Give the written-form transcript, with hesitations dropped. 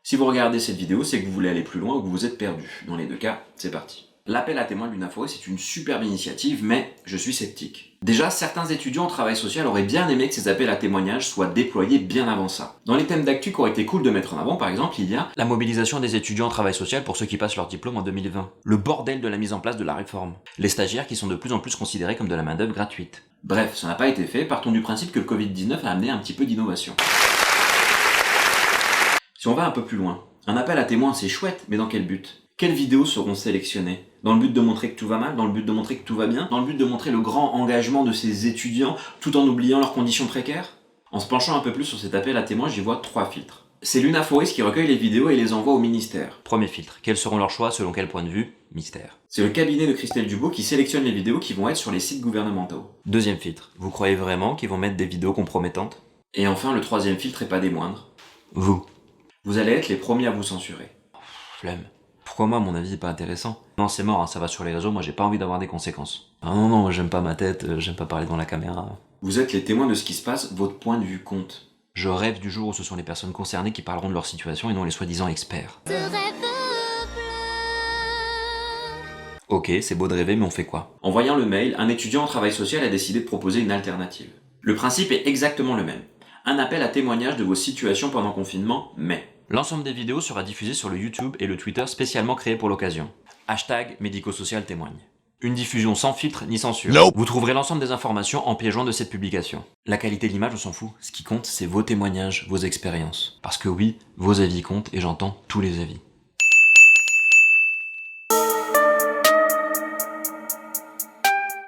Si vous regardez cette vidéo, c'est que vous voulez aller plus loin ou que vous êtes perdu. Dans les deux cas, c'est parti. L'appel à témoins de l'UNAFORES, c'est une superbe initiative, mais je suis sceptique. Déjà, certains étudiants en travail social auraient bien aimé que ces appels à témoignages soient déployés bien avant ça. Dans les thèmes d'actu qui auraient été cool de mettre en avant, par exemple, il y a la mobilisation des étudiants en travail social pour ceux qui passent leur diplôme en 2020, le bordel de la mise en place de la réforme, les stagiaires qui sont de plus en plus considérés comme de la main-d'œuvre gratuite. Bref, ça n'a pas été fait, partons du principe que le Covid-19 a amené un petit peu d'innovation. Si on va un peu plus loin, un appel à témoins c'est chouette, mais dans quel but ? Quelles vidéos seront sélectionnées ? Dans le but de montrer que tout va mal ? Dans le but de montrer que tout va bien ? Dans le but de montrer le grand engagement de ces étudiants tout en oubliant leurs conditions précaires ? En se penchant un peu plus sur cet appel à témoins, j'y vois 3 filtres. C'est l'UNAFORES qui recueille les vidéos et les envoie au ministère. Premier filtre. Quels seront leurs choix selon quel point de vue ? Mystère. C'est le cabinet de Christelle Dubos qui sélectionne les vidéos qui vont être sur les sites gouvernementaux. Deuxième filtre. Vous croyez vraiment qu'ils vont mettre des vidéos compromettantes ? Et enfin, le troisième filtre et pas des moindres. Vous. Vous allez être les premiers à vous censurer. Flemme. Pourquoi moi, mon avis est pas intéressant ? Non, c'est mort, hein, ça va sur les réseaux, moi j'ai pas envie d'avoir des conséquences. Ah non, j'aime pas ma tête, j'aime pas parler dans la caméra. Vous êtes les témoins de ce qui se passe, votre point de vue compte. Je rêve du jour où ce sont les personnes concernées qui parleront de leur situation et non les soi-disant experts. Ok, c'est beau de rêver, mais on fait quoi ? En voyant le mail, un étudiant en travail social a décidé de proposer une alternative. Le principe est exactement le même. Un appel à témoignage de vos situations pendant confinement, mais... L'ensemble des vidéos sera diffusé sur le YouTube et le Twitter spécialement créé pour l'occasion. Hashtag médico-social témoigne. Une diffusion sans filtre ni censure. Nope. Vous trouverez l'ensemble des informations en pied joint de cette publication. La qualité de l'image, on s'en fout. Ce qui compte, c'est vos témoignages, vos expériences. Parce que oui, vos avis comptent et j'entends tous les avis.